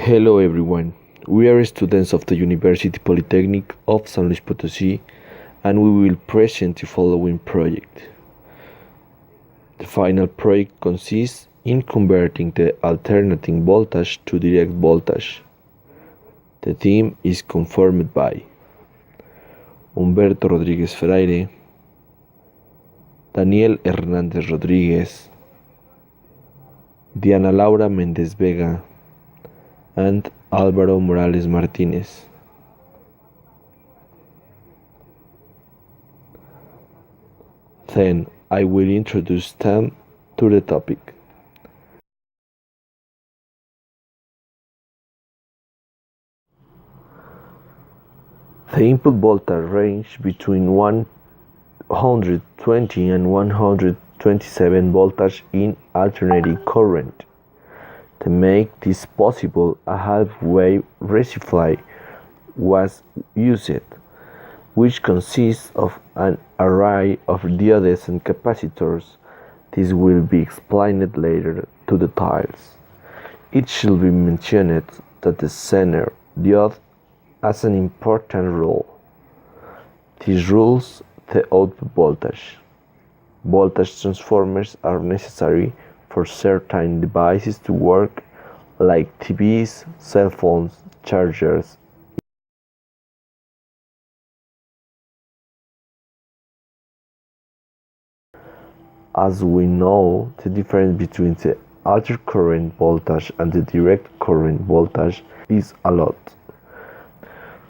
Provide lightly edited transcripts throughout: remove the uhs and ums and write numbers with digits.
Hello everyone, we are students of the University Polytechnic of San Luis Potosi and we will present the following project. The final project consists in converting the alternating voltage to direct voltage. The theme is confirmed by Humberto Rodríguez Fraire, Daniel Hernandez Rodríguez, Diana Laura Mendez Vega, and Álvaro Morales Martínez. Then I will introduce them to the topic. The input voltage range between 120 and 127 voltage in alternating current. To make this possible, a half-wave rectifier was used, which consists of an array of diodes and capacitors. This will be explained later to the details. It should be mentioned that the center diode has an important role. This rules the output voltage. Voltage transformers are necessary for certain devices to work, like TVs, cell phones, chargers. As we know, the difference between the altered current voltage and the direct current voltage is a lot,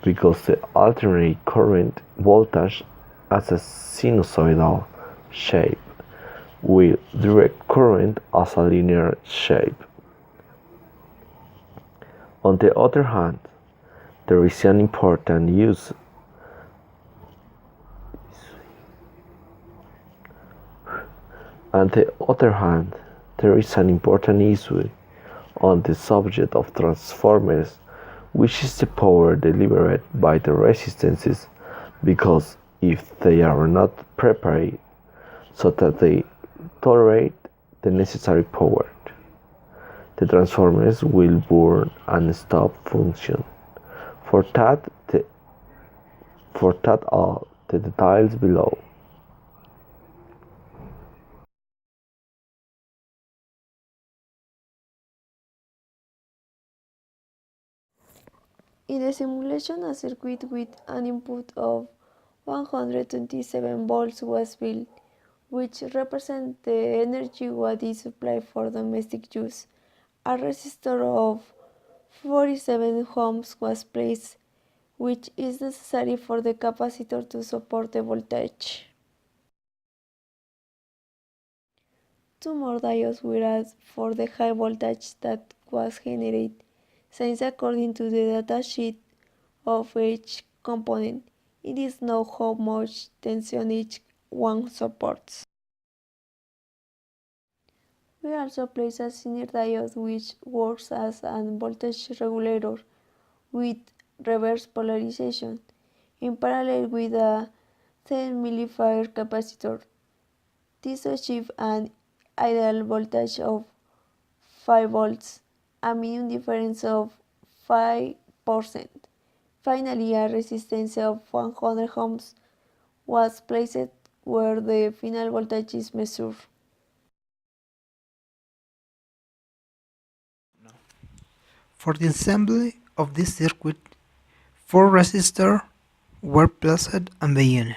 because the alternating current voltage has a sinusoidal shape, while direct current has a linear shape. On the other hand, there is an important use issue on the subject of transformers, which is the power delivered by the resistances, because if they are not prepared so that they tolerate the necessary power, the transformers will burn and stop function. For that all the details below. In the simulation, a circuit with an input of 127 volts was built, which represents the energy what is supplied for domestic use. A resistor of 47 ohms was placed, which is necessary for the capacitor to support the voltage. Two more diodes were added for the high voltage that was generated, since according to the datasheet of each component, it is known how much tension each one supports. We also place a senior diode which works as a voltage regulator with reverse polarization, in parallel with a 10 mA capacitor. This achieves an ideal voltage of 5 volts, a minimum difference of 5%. Finally, a resistance of 100 ohms was placed where the final voltage is measured. For the assembly of this circuit, 4 resistors were placed on the unit.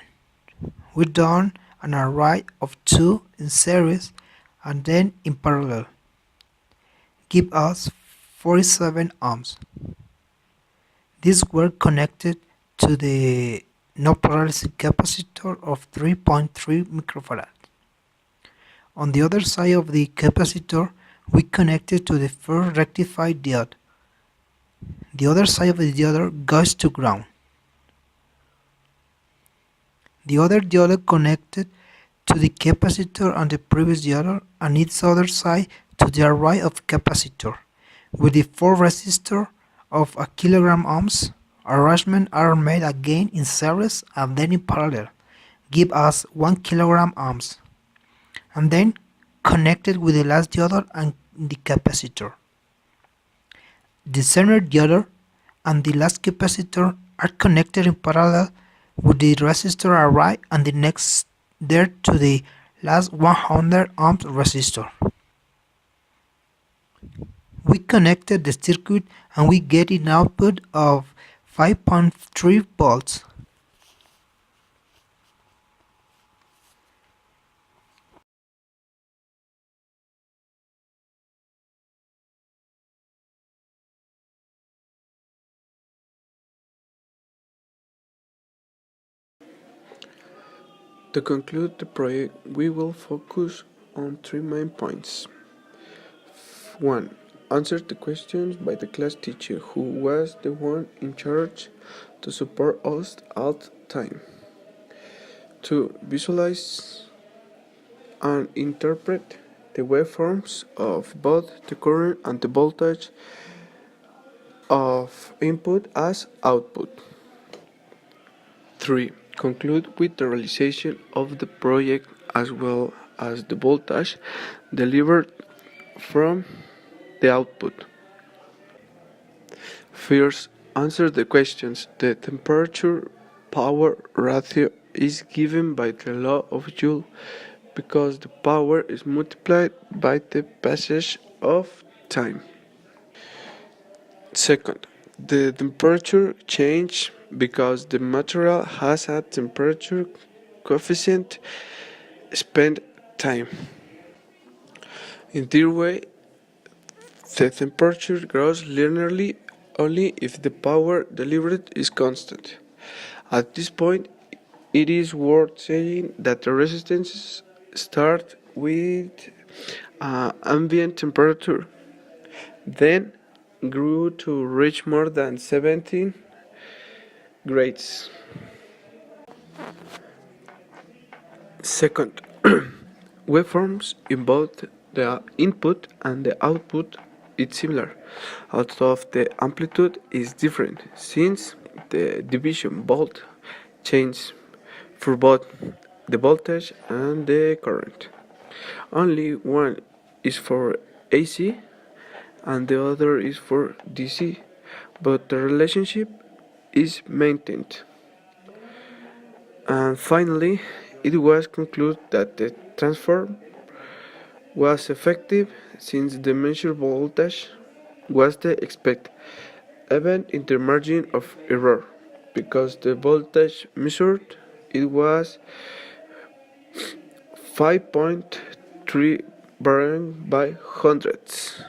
We done an array of 2 in series and then in parallel. Give us 47 ohms. These were connected to the no-polarizing capacitor of 3.3 microfarad. On the other side of the capacitor, we connected to the first rectified diode. The other side of the diode goes to ground. The other diode connected to the capacitor on the previous diode and its other side to the array of capacitor. With the 4 resistors of a kilogram ohms, arrangements are made again in series and then in parallel, give us 1 kilogram ohms, and then connected with the last diode and the capacitor. the center diode and the last capacitor are connected in parallel with the resistor array and the next there to the last 100 ohms resistor. We connected the circuit and we get an output of 5.3 volts. To conclude the project, we will focus on 3 main points. 1. Answer the questions by the class teacher, who was the one in charge to support us all the time. 2. Visualize and interpret the waveforms of both the current and the voltage of input as output. 3. Conclude with the realization of the project as well as the voltage delivered from the output. First, answer the questions. The temperature-power ratio is given by the law of Joule because the power is multiplied by the passage of time. Second, the temperature change because the material has a temperature coefficient spend time. In this way, the temperature grows linearly only if the power delivered is constant. At this point, it is worth saying that the resistances start with ambient temperature, then grew to reach more than 17 grades. Second, waveforms in both the input and the output is similar, although the amplitude is different since the division volt changes for both the voltage and the current. Only one is for AC and the other is for DC, but the relationship is maintained. And finally, it was concluded that the transform was effective since the measured voltage was the expected, even in the margin of error, because the voltage measured it was 5.3 varying by hundreds.